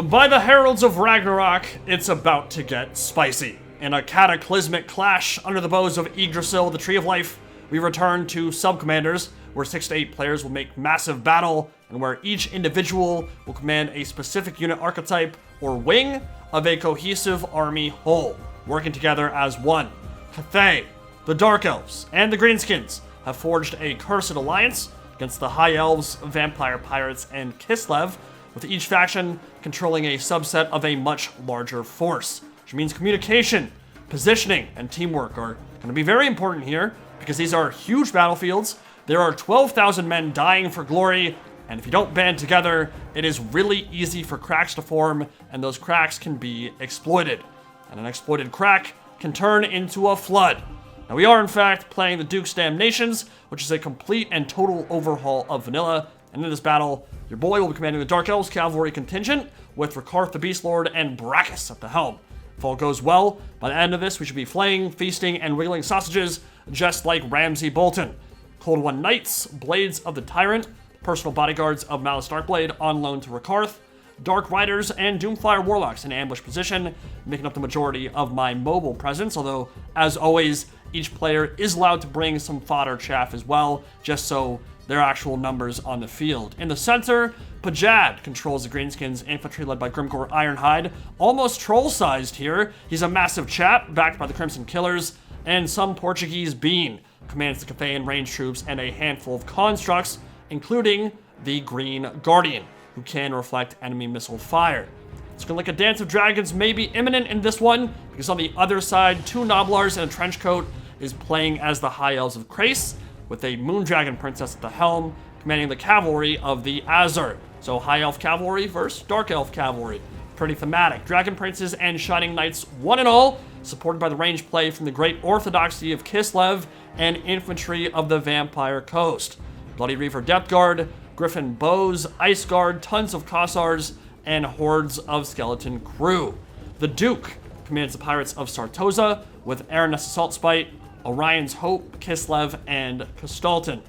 By the heralds of Ragnarok, it's about to get spicy. In a cataclysmic clash under the bows of Yggdrasil, the Tree of Life, we return to Subcommanders, where 6 to 8 players will make massive battle, and where each individual will command a specific unit archetype or wing of a cohesive army whole, working together as one. Cathay, the Dark Elves, and the Greenskins have forged a cursed alliance against the High Elves, Vampire Pirates, and Kislev, with each faction controlling a subset of a much larger force, which means communication, positioning, and teamwork are going to be very important here, because these are huge battlefields. There are 12,000 men dying for glory, and if you don't band together, it is really easy for cracks to form, and those cracks can be exploited. And an exploited crack can turn into a flood. Now, we are in fact playing the Duke's Damnations, which is a complete and total overhaul of vanilla, and in this battle, your boy will be commanding the Dark Elves cavalry contingent, with Rakarth the Beast Lord and Brachus at the helm. If all goes well, by the end of this, we should be flaying, feasting, and wiggling sausages, just like Ramsay Bolton. Cold One Knights, Blades of the Tyrant, personal bodyguards of Malice Darkblade on loan to Rakarth, Dark Riders, and Doomfire Warlocks in ambush position, making up the majority of my mobile presence, although, as always, each player is allowed to bring some fodder chaff as well, just so there are actual numbers on the field. In the center, Pajad controls the Greenskins infantry led by Grimgor Ironhide, almost troll-sized here. He's a massive chap, backed by the Crimson Killers, and some Portuguese bean commands the Cathayan range troops and a handful of constructs, including the Green Guardian, who can reflect enemy missile fire. It's going to look like a dance of dragons may be imminent in this one, because on the other side, 2 Noblars in a trench coat is playing as the High Elves of Krace, with a Moondragon Princess at the helm, commanding the cavalry of the Azur. So High Elf Cavalry versus Dark Elf Cavalry. Pretty thematic. Dragon Princes and Shining Knights, one and all, supported by the range play from the Great Orthodoxy of Kislev and infantry of the Vampire Coast. Bloody Reaver Depth Guard, Griffin Bows, Ice Guard, tons of Kossars, and hordes of skeleton crew. The Duke commands the pirates of Sartosa with Aranus Assault Spite, Orion's Hope, Kislev, and Kostalton.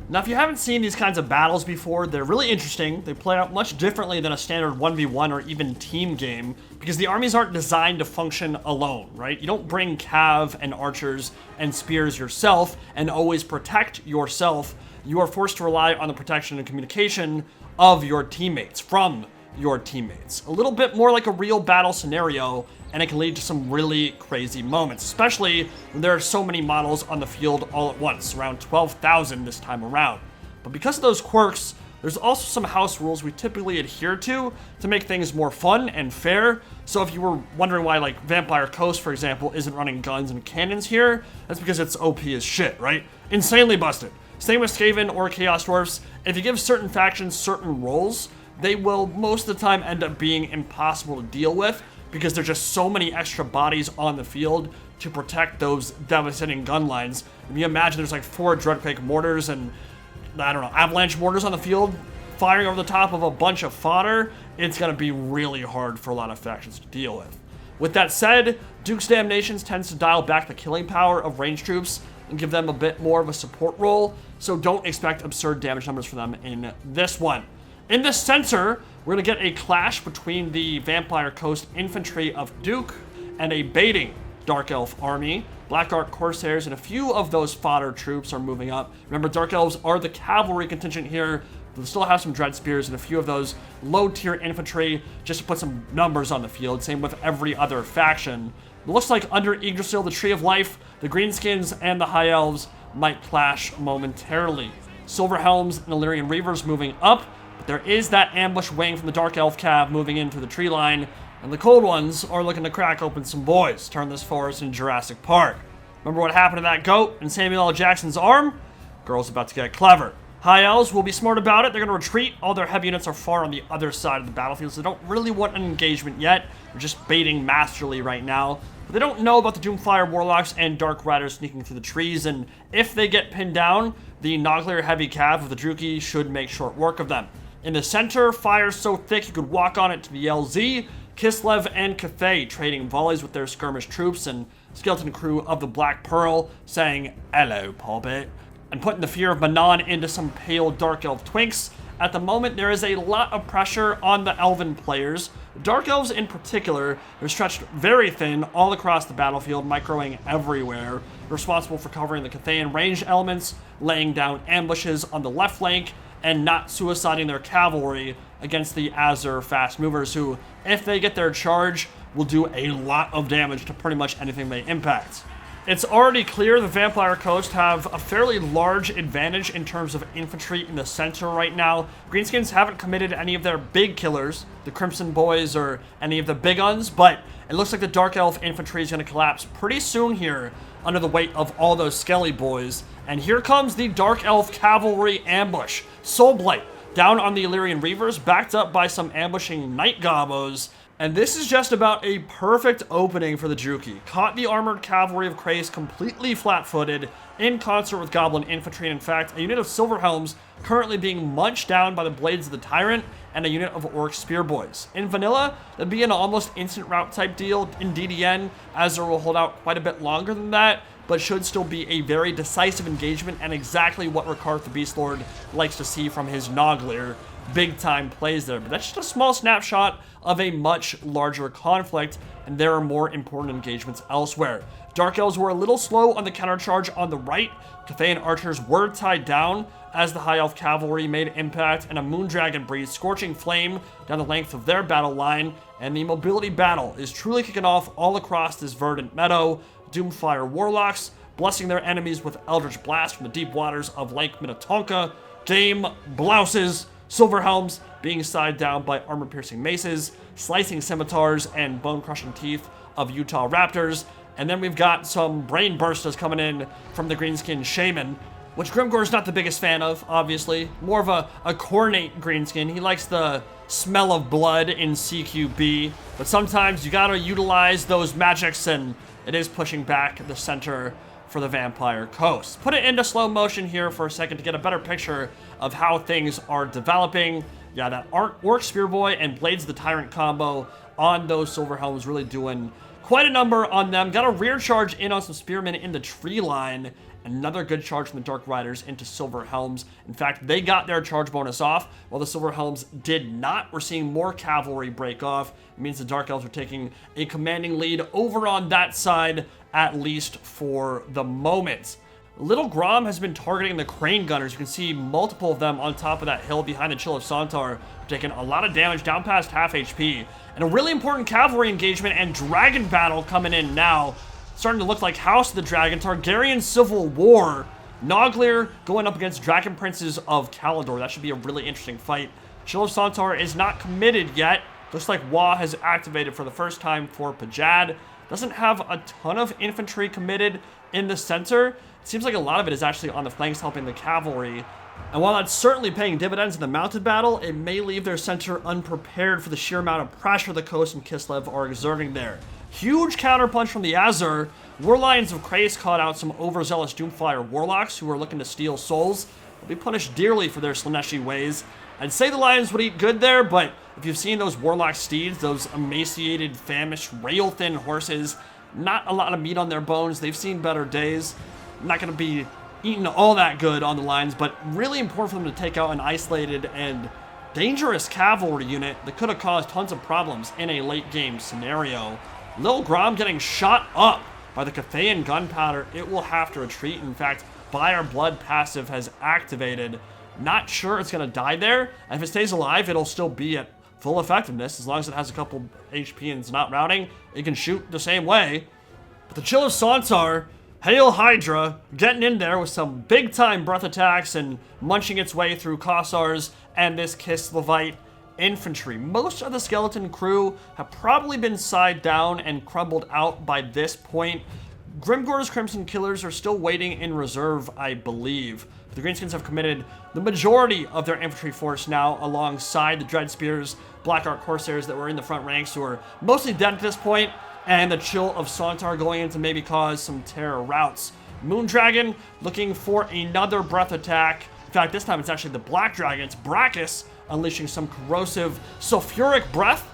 Now, if you haven't seen these kinds of battles before, they're really interesting. They play out much differently than a standard 1v1 or even team game, because the armies aren't designed to function alone, right? You don't bring cav and archers and spears yourself and always protect yourself. You are forced to rely on the protection and communication of your teammates, from your teammates. A little bit more like a real battle scenario, and it can lead to some really crazy moments, especially when there are so many models on the field all at once, around 12,000 this time around. But because of those quirks, there's also some house rules we typically adhere to make things more fun and fair. So if you were wondering why, like, Vampire Coast, for example, isn't running guns and cannons here, that's because it's OP as shit, right? Insanely busted. Same with Skaven or Chaos Dwarfs. If you give certain factions certain roles, they will most of the time end up being impossible to deal with, because there's just so many extra bodies on the field to protect those devastating gun lines. If you imagine there's like 4 Dreadquake mortars and, I don't know, avalanche mortars on the field firing over the top of a bunch of fodder, it's going to be really hard for a lot of factions to deal with. With that said, Duke's Damnations tends to dial back the killing power of range troops and give them a bit more of a support role, so don't expect absurd damage numbers for them in this one. In the center, we're going to get a clash between the Vampire Coast infantry of Duke and a baiting Dark Elf army. Black Ark Corsairs and a few of those fodder troops are moving up. Remember, Dark Elves are the cavalry contingent here. They'll still have some Dread Spears and a few of those low-tier infantry just to put some numbers on the field. Same with every other faction. It looks like under Yggdrasil, the Tree of Life, the Greenskins and the High Elves might clash momentarily. Silver Helms and Illyrian Reavers moving up. There is that ambush wing from the Dark Elf Cav moving into the tree line, and the Cold Ones are looking to crack open some boys, turn this forest into Jurassic Park. Remember what happened to that goat and Samuel L. Jackson's arm? Girl's about to get clever. High Elves will be smart about it. They're going to retreat. All their heavy units are far on the other side of the battlefield, so they don't really want an engagement yet. They're just baiting masterly right now. But they don't know about the Doomfire Warlocks and Dark Riders sneaking through the trees, and if they get pinned down, the Nogler Heavy Cav of the Druki should make short work of them. In the center, fire so thick you could walk on it to the LZ. Kislev and Cathay trading volleys with their skirmish troops, and skeleton crew of the Black Pearl saying, "Hello, Poppet," and putting the fear of Manon into some pale Dark Elf twinks At the moment, there is a lot of pressure on the Elven players. Dark Elves in particular, they're stretched very thin all across the battlefield, microing everywhere, responsible for covering the Cathayan range elements, laying down ambushes on the left flank, and not suiciding their cavalry against the Azure fast movers, who, if they get their charge, will do a lot of damage to pretty much anything they impact. It's already clear the Vampire Coast have a fairly large advantage in terms of infantry in the center right now. Greenskins haven't committed any of their big killers, the Crimson Boys or any of the big guns, but it looks like the Dark Elf infantry is going to collapse pretty soon here under the weight of all those Skelly boys. And here comes the Dark Elf cavalry ambush. Soulblight down on the Illyrian Reavers, backed up by some ambushing Night Gobos. And this is just about a perfect opening for the Juki. Caught the armored cavalry of Krace completely flat-footed in concert with Goblin infantry. And in fact, a unit of Silverhelms currently being munched down by the Blades of the Tyrant and a unit of Orc Spearboys. In vanilla, that'd be an almost instant rout type deal. In DDN, Azure will hold out quite a bit longer than that, but should still be a very decisive engagement and exactly what Ricard the Beastlord likes to see from his Noglir. Big time plays there, but that's just a small snapshot of a much larger conflict, and there are more important engagements elsewhere. Dark Elves were a little slow on the countercharge on the right. Cathayan archers were tied down as the High Elf cavalry made impact, and a Moondragon breathed scorching flame down the length of their battle line, and the mobility battle is truly kicking off all across this verdant meadow. Doomfire Warlocks blessing their enemies with Eldritch Blast from the deep waters of Lake Minnetonka. Game Blouses Silverhelms being side down by armor-piercing maces, slicing scimitars, and bone-crushing teeth of Utah Raptors. And then we've got some brain bursters coming in from the Greenskin Shaman, which Grimgore's not the biggest fan of, obviously. More of a Cornate Greenskin. He likes the smell of blood in CQB, but sometimes you gotta utilize those magics, and it is pushing back the center for the Vampire Coast. Put it into slow motion here for a second to get a better picture of how things are developing. Yeah, that Orc Spearboy and Blades of the Tyrant combo on those Silverhelms really doing quite a number on them. Got a rear charge in on some Spearmen in the tree line. Another good charge from the Dark Riders into Silverhelms. In fact, they got their charge bonus off, while the Silverhelms did not. We're seeing more cavalry break off. It means the Dark Elves are taking a commanding lead over on that side, at least for the moment. Little Grom has been targeting the Crane Gunners. You can see multiple of them on top of that hill behind the Chill of Sontar, taking a lot of damage down past half HP. And a really important cavalry engagement and dragon battle coming in now. Starting to look like House of the Dragon, Targaryen Civil War. Noglir going up against Dragon Princes of Kalador. That should be a really interesting fight. Chill of Sontar is not committed yet. Looks like Wa has activated for the first time for Pajad. Doesn't have a ton of infantry committed in the center. It seems like a lot of it is actually on the flanks helping the cavalry. And while that's certainly paying dividends in the mounted battle, it may leave their center unprepared for the sheer amount of pressure the Coast and Kislev are exerting there. Huge counterpunch from the Azure. Warlions of Krace caught out some overzealous Doomfire Warlocks who are looking to steal souls. They'll be punished dearly for their Slaneshi ways. I'd say the Lions would eat good there, but if you've seen those Warlock steeds, those emaciated, famished, rail-thin horses, not a lot of meat on their bones. They've seen better days. Not going to be eating all that good on the lines, but really important for them to take out an isolated and dangerous cavalry unit that could have caused tons of problems in a late-game scenario. Lil Grom getting shot up by the Cathayan gunpowder. It will have to retreat. In fact, Buyer Blood passive has activated. Not sure it's going to die there. And if it stays alive, it'll still be at full effectiveness. As long as it has a couple HP and it's not routing, it can shoot the same way. But the Chill of Sontar, Hail Hydra, getting in there with some big-time breath attacks and munching its way through Kossars and this Kislevite infantry. Most of the skeleton crew have probably been side down and crumbled out by this point. Grimgore's Crimson Killers are still waiting in reserve, I believe. The Greenskins have committed the majority of their infantry force now alongside the Dread Spears, Black Ark Corsairs that were in the front ranks who are mostly dead at this point, and the Chill of Sontar going in to maybe cause some terror routes. Moondragon looking for another breath attack. In fact, this time it's actually the Black Dragon. It's Brachus unleashing some corrosive sulfuric breath.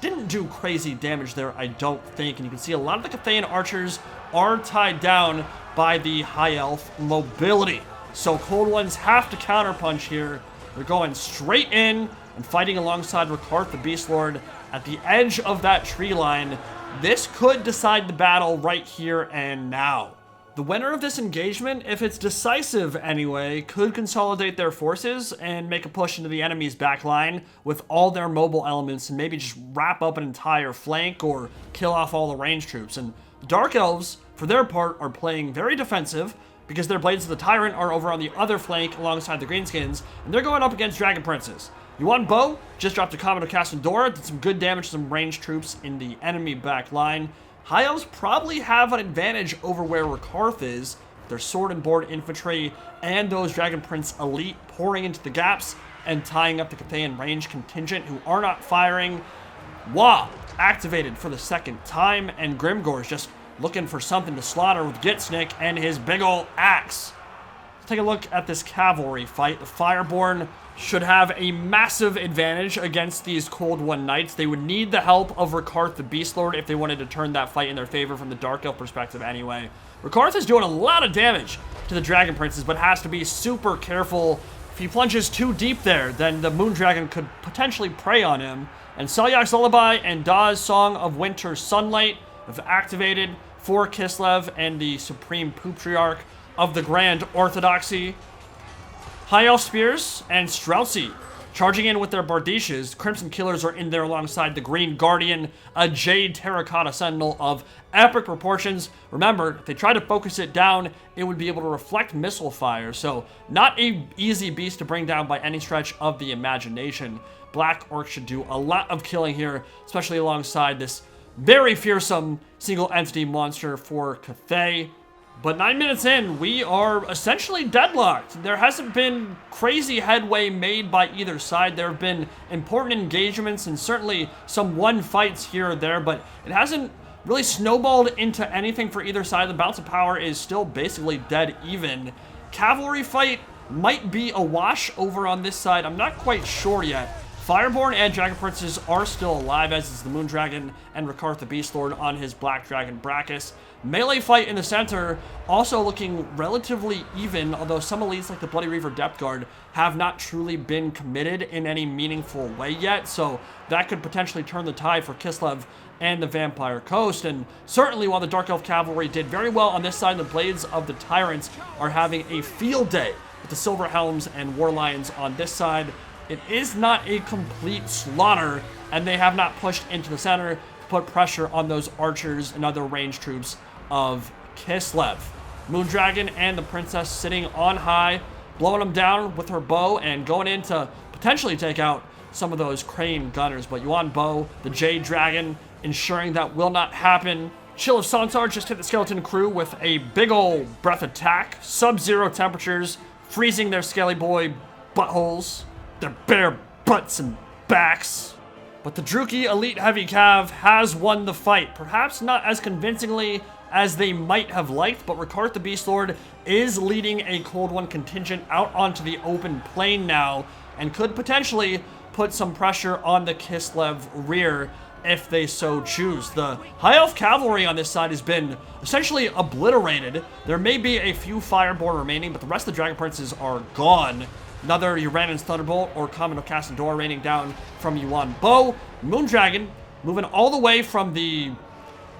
Didn't do crazy damage there, I don't think. And you can see a lot of the Cathayan archers are tied down by the High Elf mobility. So Cold Ones have to counterpunch here. They're going straight in and fighting alongside Rakarth the Beast Lord at the edge of that tree line. This could decide the battle right here and now. The winner of this engagement, if it's decisive anyway, could consolidate their forces and make a push into the enemy's back line with all their mobile elements and maybe just wrap up an entire flank or kill off all the ranged troops. And the Dark Elves, for their part, are playing very defensive because their Blades of the Tyrant are over on the other flank alongside the Greenskins, and they're going up against Dragon Princes. Yuan Bo just dropped a Commodore Cassandora, did some good damage to some ranged troops in the enemy back line. High Elves probably have an advantage over where Rakarth is. Their sword and board infantry and those Dragon Prince elite pouring into the gaps and tying up the Cathayan range contingent who are not firing. Wah activated for the second time, and Grimgor's just looking for something to slaughter with Gitsnik and his big ol' axe. Let's take a look at this cavalry fight. The Fireborn should have a massive advantage against these Cold One Knights. They would need the help of Rakarth the Beast Lord if they wanted to turn that fight in their favor from the Dark Elf perspective anyway. Rakarth is doing a lot of damage to the Dragon Princes, but has to be super careful. If he plunges too deep there, then the Moon Dragon could potentially prey on him. And Selyak's Lullaby and Da's Song of Winter Sunlight have activated for Kislev and the Supreme Patriarch of the Grand Orthodoxy. High Elf Spears and Streltsy charging in with their Bardishes. Crimson Killers are in there alongside the Green Guardian, a Jade Terracotta Sentinel of epic proportions. Remember, if they try to focus it down, it would be able to reflect missile fire, so not a easy beast to bring down by any stretch of the imagination. Black Orc should do a lot of killing here, especially alongside this very fearsome single entity monster for Cathay. But 9 minutes in, we are essentially deadlocked. There hasn't been crazy headway made by either side. There have been important engagements and certainly some won fights here or there, but it hasn't really snowballed into anything for either side. The balance of power is still basically dead even. Cavalry fight might be a wash over on this side. I'm not quite sure yet. Fireborn and Dragon Princes are still alive, as is the Moon Dragon and Rakarth the Beast Lord on his Black Dragon Brachus. Melee fight in the center also looking relatively even, although some elites like the Bloody Reaver Depth Guard have not truly been committed in any meaningful way yet, so that could potentially turn the tide for Kislev and the Vampire Coast. And certainly while the Dark Elf Cavalry did very well on this side, the Blades of the Tyrants are having a field day with the Silver Helms and War Lions on this side. It is not a complete slaughter, and they have not pushed into the center to put pressure on those archers and other ranged troops of Kislev. Moondragon and the Princess sitting on high, blowing them down with her bow and going in to potentially take out some of those Crane gunners. But Yuan Bo, the Jade Dragon, ensuring that will not happen. Chill of Sonsar just hit the skeleton crew with a big ol' breath attack. Sub-zero temperatures, freezing their scaly boy buttholes, their bare butts and backs. But the Druki Elite Heavy Cav has won the fight. Perhaps not as convincingly as they might have liked, but Rakarth the Beast Lord is leading a Cold One contingent out onto the open plain now, and could potentially put some pressure on the Kislev rear if they so choose. The High Elf Cavalry on this side has been essentially obliterated. There may be a few Fireborn remaining, but the rest of the Dragon Princes are gone. Another Uranus Thunderbolt or Commodore Cassandora raining down from Yuan Bo. Moondragon moving all the way from the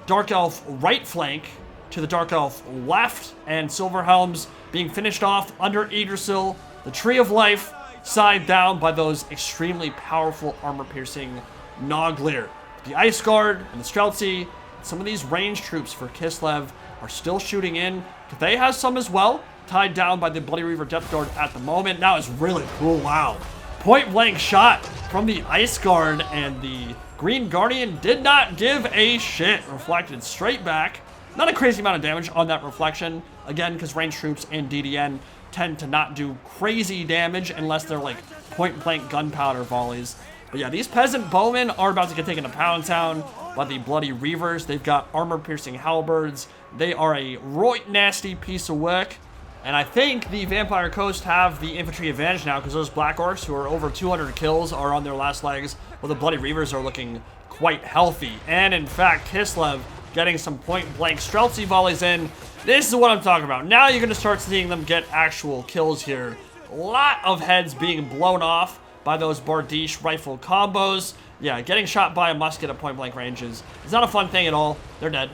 Dark Elf right flank to the Dark Elf left, and Silver Helms being finished off under Yggdrasil, the Tree of Life, side down by those extremely powerful armor-piercing Noglir. The Ice Guard and the Streltsy, some of these ranged troops for Kislev are still shooting in. Cathay has some as well, tied down by the Bloody Reaver Depth Guard at the moment. Now is really cool. Wow. Point blank shot from the Ice Guard, and the Green Guardian did not give a shit. Reflected straight back. Not a crazy amount of damage on that reflection. Again, because ranged troops and DDN tend to not do crazy damage unless they're like point blank gunpowder volleys. But yeah, these peasant bowmen are about to get taken to Pound Town by the Bloody Reavers. They've got armor-piercing halberds. They are a right nasty piece of work. And I think the Vampire Coast have the infantry advantage now, because those Black Orcs, who are over 200 kills, are on their last legs, while the Bloody Reavers are looking quite healthy. And in fact, Kislev getting some point-blank Streltsy volleys in. This is what I'm talking about. Now you're going to start seeing them get actual kills here. Lot of heads being blown off by those Bardiche rifle combos. Yeah, getting shot by a musket at point-blank ranges is not a fun thing at all. They're dead.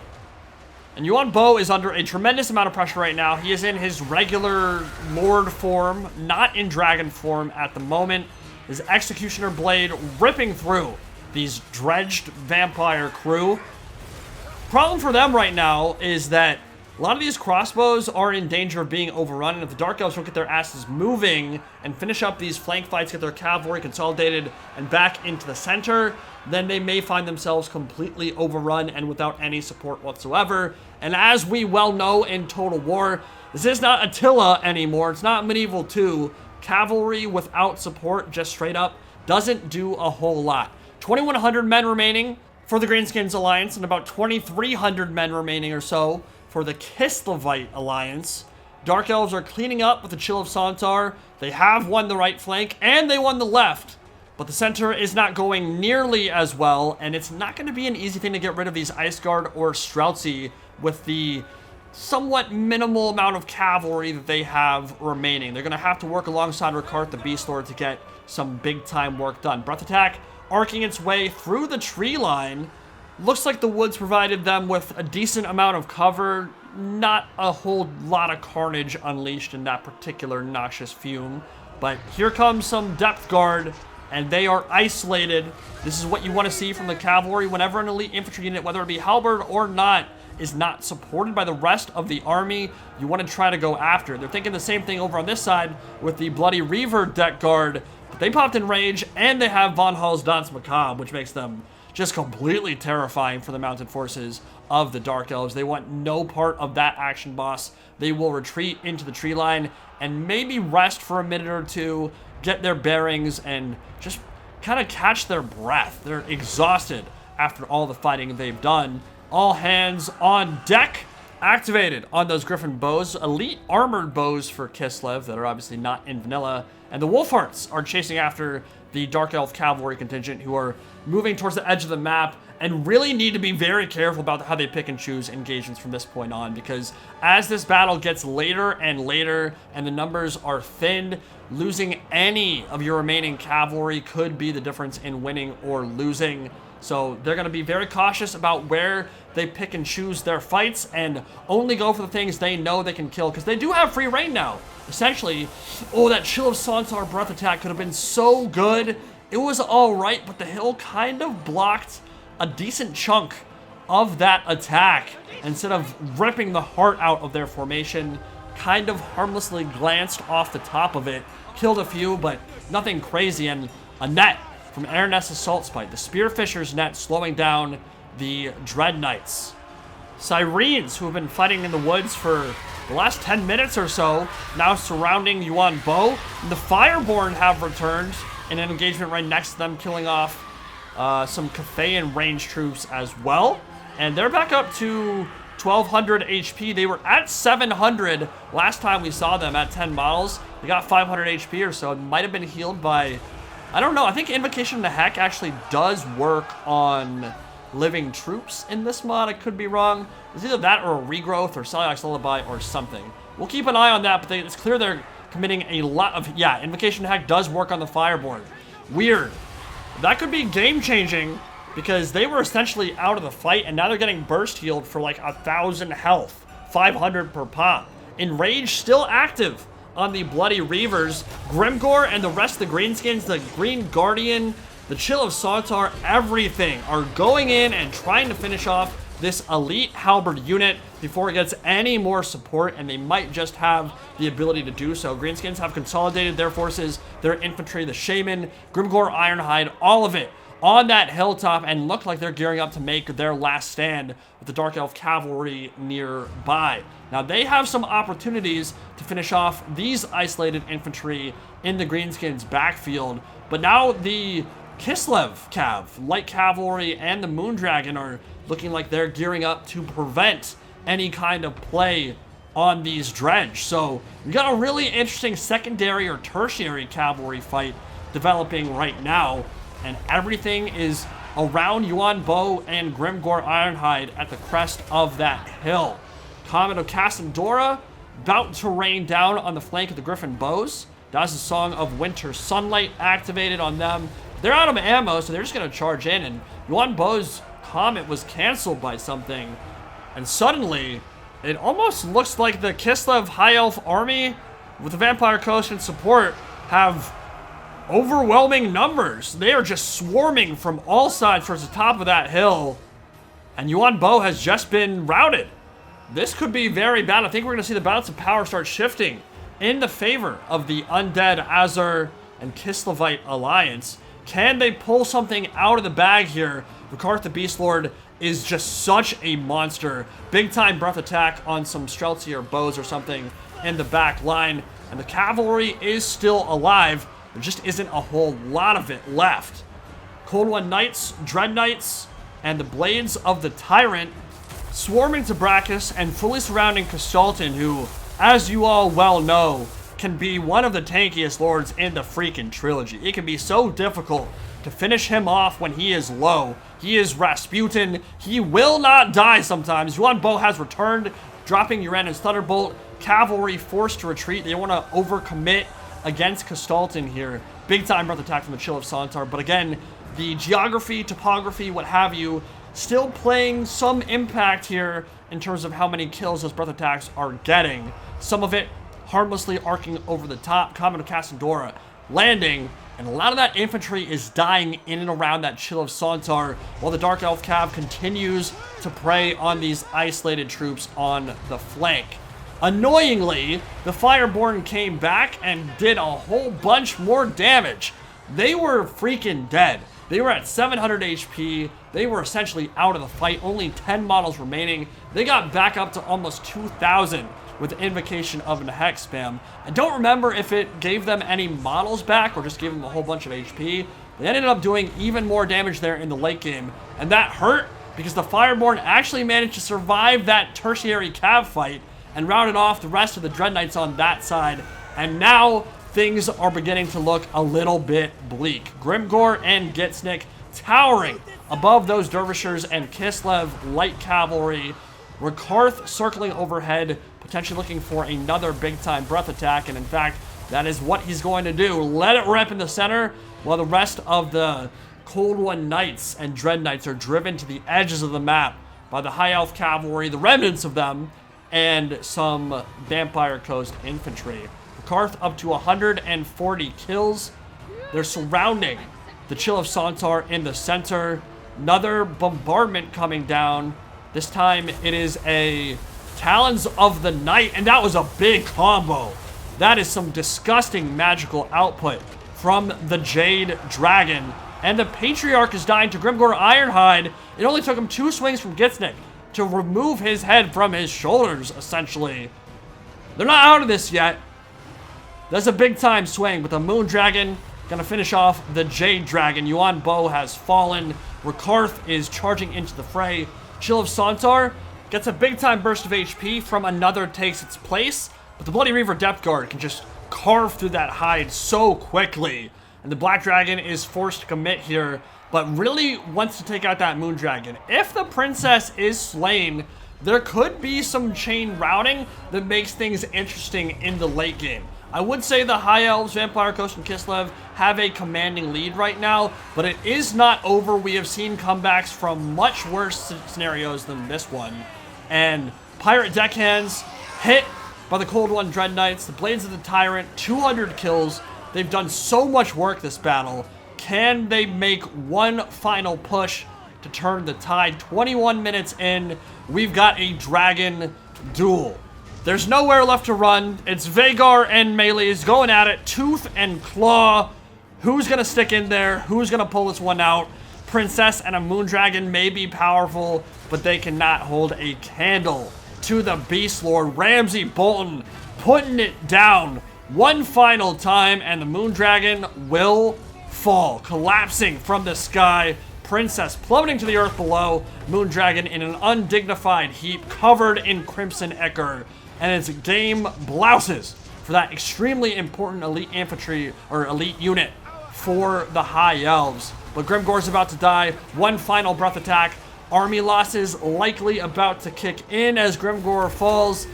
And Yuan Bo is under a tremendous amount of pressure right now. He is in his regular Lord form, not in Dragon form at the moment. His Executioner Blade ripping through these dredged vampire crew. Problem for them right now is that a lot of these crossbows are in danger of being overrun, and if the Dark Elves don't get their asses moving and finish up these flank fights, get their cavalry consolidated and back into the center, then they may find themselves completely overrun and without any support whatsoever. And as we well know in Total War, this is not Attila anymore. It's not Medieval 2. Cavalry without support, just straight up, doesn't do a whole lot. 2,100 men remaining for the Greenskins Alliance and about 2,300 men remaining or so for the Kislevite Alliance. Dark Elves are cleaning up with the Chill of Sontar. They have won the right flank and they won the left. But the center is not going nearly as well, and it's not going to be an easy thing to get rid of these Ice Guard or Streltsy with the somewhat minimal amount of cavalry that they have remaining. They're going to have to work alongside Ricard the Beast Lord to get some big-time work done. Breath Attack arcing its way through the tree line. Looks like the woods provided them with a decent amount of cover. Not a whole lot of carnage unleashed in that particular noxious fume. But here comes some depth guard, and they are isolated. This is what you want to see from the cavalry whenever an elite infantry unit, whether it be halberd or not, is not supported by the rest of the army. You want to try to go after. They're thinking the same thing over on this side with the Bloody Reaver deck guard. But they popped in rage, and they have Von Hall's Danse Macabre, which makes them just completely terrifying for the mounted forces of the Dark Elves. They want no part of that action boss. They will retreat into the tree line and maybe rest for a minute or two, get their bearings, and just kind of catch their breath. They're exhausted after all the fighting they've done. All hands on deck. Activated on those Griffin bows. Elite armored bows for Kislev that are obviously not in vanilla. And the Wolfhearts are chasing after the Dark Elf cavalry contingent, who are moving towards the edge of the map and really need to be very careful about how they pick and choose engagements from this point on, because as this battle gets later and later and the numbers are thinned, losing any of your remaining cavalry could be the difference in winning or losing. So they're going to be very cautious about where they pick and choose their fights and only go for the things they know they can kill, because they do have free reign now. Essentially, oh, that Chill of Sontar breath attack could have been so good. It was all right, but the hill kind of blocked a decent chunk of that attack. Instead of ripping the heart out of their formation, kind of harmlessly glanced off the top of it, killed a few, but nothing crazy. And a net from Araness Assault Spite, the Spearfisher's net, slowing down the Dread Knights. Syrenes, who have been fighting in the woods for the last 10 minutes or so, now surrounding Yuan Bo. And the Fireborn have returned in an engagement right next to them, killing off some Cathayan range troops as well. And they're back up to 1,200 HP. They were at 700 last time we saw them at 10 models. They got 500 HP or so. It might have been healed by, I don't know. I think Invocation of the Heck actually does work on living troops in this mod. I could be wrong. It's either that or a regrowth or Celiax Lullaby or something. We'll keep an eye on that, but it's clear they're committing a lot of, yeah, Invocation of the Heck does work on the Fireborn. Weird. That could be game-changing, because they were essentially out of the fight, and now they're getting burst healed for like 1,000 health, 500 per pop. Enrage still active on the Bloody Reavers. Grimgore and the rest of the Greenskins, the Green Guardian, the Chill of Sontar, everything are going in and trying to finish off this elite halberd unit before it gets any more support, and they might just have the ability to do so. Greenskins have consolidated their forces, their infantry, the Shaman, Grimgore, Ironhide, all of it on that hilltop, and look like they're gearing up to make their last stand with the Dark Elf cavalry nearby. Now they have some opportunities to finish off these isolated infantry in the Greenskins backfield, but now the Kislev Cav, Light Cavalry, and the Moondragon are looking like they're gearing up to prevent any kind of play on these dredge. So we got a really interesting secondary or tertiary cavalry fight developing right now, and everything is around Yuan Bo and Grimgore Ironhide at the crest of that hill. Comet of Cassandora about to rain down on the flank of the Griffin Bows. That's the Song of Winter Sunlight activated on them. They're out of ammo, so they're just going to charge in. And Yuan Bo's Comet was canceled by something. And suddenly, it almost looks like the Kislev High Elf army with the Vampire Coast and support have overwhelming numbers. They are just swarming from all sides towards the top of that hill. And Yuan Bo has just been routed. This could be very bad. I think we're going to see the balance of power start shifting in the favor of the Undead, Azur, and Kislevite alliance. Can they pull something out of the bag here? Ricard the Beast Lord is just such a monster. Big time breath attack on some Streltsy or bows or something in the back line. And the cavalry is still alive. There just isn't a whole lot of it left. Cold One Knights, Dread Knights, and the Blades of the Tyrant swarming to Brachus and fully surrounding Kastaltin, who, as you all well know, can be one of the tankiest lords in the freaking trilogy. It can be so difficult to finish him off when he is low. He is Rasputin. He will not die sometimes. Yuan Bo has returned, dropping Uranus Thunderbolt. Cavalry forced to retreat. They want to overcommit against Kastaltin here. Big time breath attack from the Chill of Sontar. But again, the geography, topography, what have you, still playing some impact here in terms of how many kills those breath attacks are getting. Some of it harmlessly arcing over the top. Comet of Cassandora landing, and a lot of that infantry is dying in and around that Chill of Sontar, while the Dark Elf Cav continues to prey on these isolated troops on the flank. Annoyingly, the Fireborn came back and did a whole bunch more damage. They were freaking dead. They were at 700 HP. They were essentially out of the fight. Only 10 models remaining. They got back up to almost 2,000 with the Invocation of an Hex spam. I don't remember if it gave them any models back or just gave them a whole bunch of HP. They ended up doing even more damage there in the late game. And that hurt because the Fireborn actually managed to survive that tertiary cav fight and routed off the rest of the Dread Knights on that side. And now things are beginning to look a little bit bleak. Grimgor and Gitsnik towering above those Dervishers and Kislev light cavalry. Rakarth circling overhead, potentially looking for another big-time breath attack, and in fact, that is what he's going to do. Let it rip in the center, while the rest of the Cold One Knights and Dread Knights are driven to the edges of the map by the High Elf Cavalry, the remnants of them, and some Vampire Coast infantry. Rakarth up to 140 kills. They're surrounding the Chill of Sontar in the center. Another bombardment coming down. This time it is a Talons of the Night, and that was a big combo. That is some disgusting magical output from the Jade Dragon. And the Patriarch is dying to Grimgor Ironhide. It only took him 2 swings from Gitsnik to remove his head from his shoulders, essentially. They're not out of this yet. That's a big time swing, but the Moon Dragon gonna finish off the Jade Dragon. Yuan Bo has fallen. Rakarth is charging into the fray. Chill of Sontar gets a big time burst of HP from another takes its place, but the Bloody Reaver Depth Guard can just carve through that hide so quickly. And the Black Dragon is forced to commit here, but really wants to take out that Moon Dragon. If the Princess is slain, there could be some chain routing that makes things interesting in the late game. I would say the High Elves, Vampire Coast, and Kislev have a commanding lead right now, but it is not over. We have seen comebacks from much worse scenarios than this one. And Pirate Deckhands hit by the Cold One Dread Knights, the Blades of the Tyrant, 200 kills. They've done so much work this battle. Can they make one final push to turn the tide? 21 minutes in, we've got a dragon duel. There's nowhere left to run. It's Vagar and Melees going at it, tooth and claw. Who's gonna stick in there? Who's gonna pull this one out? Princess and a Moon Dragon may be powerful, but they cannot hold a candle to the Beast Lord. Ramsay Bolton putting it down one final time, and the Moon Dragon will fall, collapsing from the sky. Princess plummeting to the earth below. Moon Dragon in an undignified heap, covered in crimson ichor. And it's game blouses for that extremely important elite infantry or elite unit for the High Elves. But Grimgor's about to die. One final breath attack. Army losses likely about to kick in as Grimgor falls.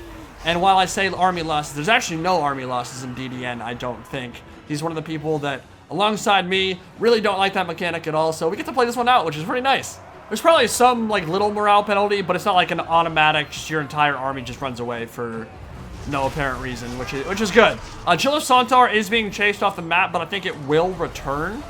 And while I say army losses, there's actually no army losses in DDN, I don't think. He's one of the people that, alongside me, really don't like that mechanic at all, so we get to play this one out, which is pretty nice. There's probably some, like, little morale penalty, but it's not like an automatic, just your entire army just runs away for no apparent reason, which is good. Chiller Centaur is being chased off the map, but I think it will return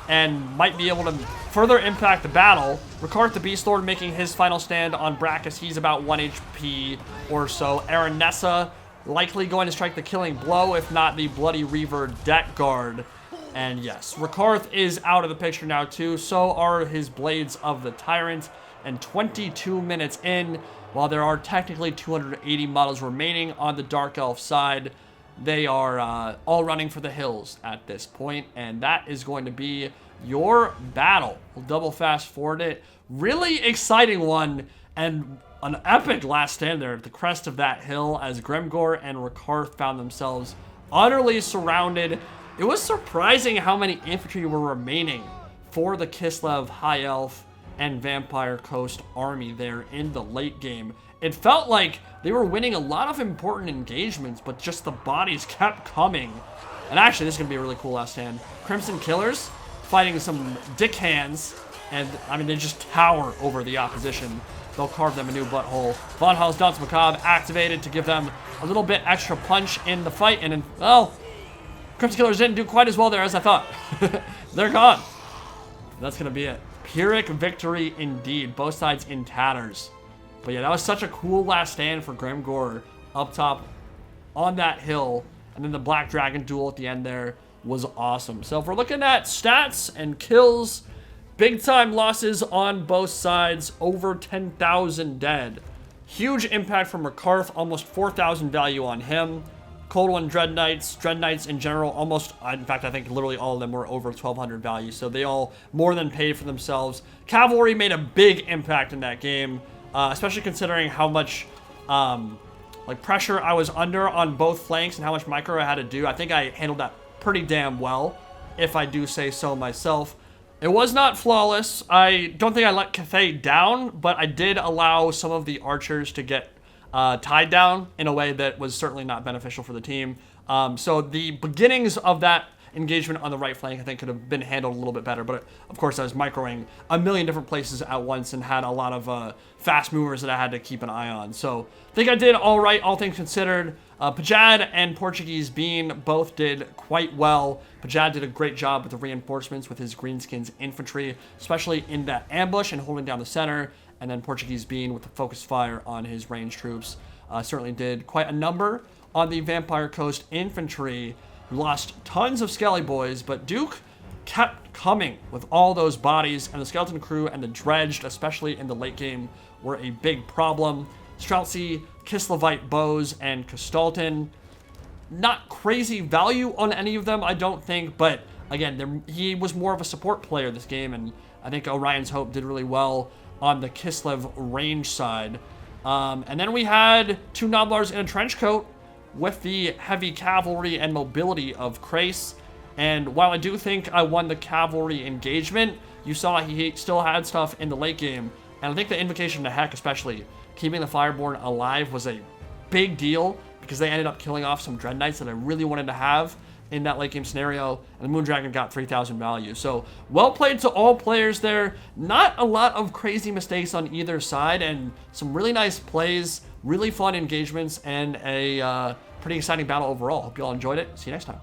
and might be able to further impact the battle. Ricard the Beast Lord making his final stand on Brackus. He's about 1 HP or so. Aranessa likely going to strike the killing blow, if not the Bloody Reaver Deck Guard. And yes, Ricard is out of the picture now too. So are his Blades of the Tyrant. And 22 minutes in, while there are technically 280 models remaining on the Dark Elf side, they are all running for the hills at this point, and that is going to be your battle. We'll double fast forward it. Really exciting one, and an epic last stand there at the crest of that hill as Grimgor and Ricard found themselves utterly surrounded. It was surprising how many infantry were remaining for the Kislev High Elf and Vampire Coast army there in the late game. It felt like they were winning a lot of important engagements, but just the bodies kept coming. And actually, this is going to be a really cool last stand. Crimson Killers fighting some dick hands, and I mean, they just tower over the opposition. They'll carve them a new butthole. Von Hall's Danse Macabre activated to give them a little bit extra punch in the fight, and then, well, Crimson Killers didn't do quite as well there as I thought. They're gone. That's going to be it. Pyrrhic victory indeed. Both sides in tatters. But yeah, that was such a cool last stand for Grimgor up top on that hill. And then the Black Dragon duel at the end there was awesome. So if we're looking at stats and kills, big time losses on both sides, over 10,000 dead. Huge impact from Ricard, almost 4,000 value on him. Cold One Dread Knights in general, almost, in fact, I think literally all of them were over 1,200 value, so they all more than paid for themselves. Cavalry made a big impact in that game, especially considering how much like pressure I was under on both flanks and how much micro I had to do. I think I handled that pretty damn well, if I do say so myself. It was not flawless. I don't think I let Cathay down, but I did allow some of the archers to get tied down in a way that was certainly not beneficial for the team. So the beginnings of that engagement on the right flank, I think, could have been handled a little bit better. But of course, I was microing a million different places at once and had a lot of fast movers that I had to keep an eye on. So I think I did all right, all things considered. Pajad and Portuguese Bean both did quite well. Pajad did a great job with the reinforcements with his Greenskins infantry, especially in that ambush and holding down the center. And then Portuguese Bean with the focused fire on his ranged troops certainly did quite a number on the Vampire Coast infantry, who lost tons of Skelly boys, but Duke kept coming with all those bodies, and the Skeleton Crew and the Dredged, especially in the late game, were a big problem. Streltsy, Kislevite bows, and Kastalton, not crazy value on any of them, I don't think, but again, he was more of a support player this game, and I think Orion's Hope did really well on the Kislev range side. And then we had two Noblars in a trench coat with the heavy cavalry and mobility of Krace. And while I do think I won the cavalry engagement, you saw he still had stuff in the late game. And I think the Invocation to Heck, especially, keeping the Fireborn alive was a big deal because they ended up killing off some Dread Knights that I really wanted to have in that late game scenario, and the Moondragon got 3,000 value. So well played to all players there. Not a lot of crazy mistakes on either side, and some really nice plays, really fun engagements, and a pretty exciting battle overall. Hope you all enjoyed it. See you next time.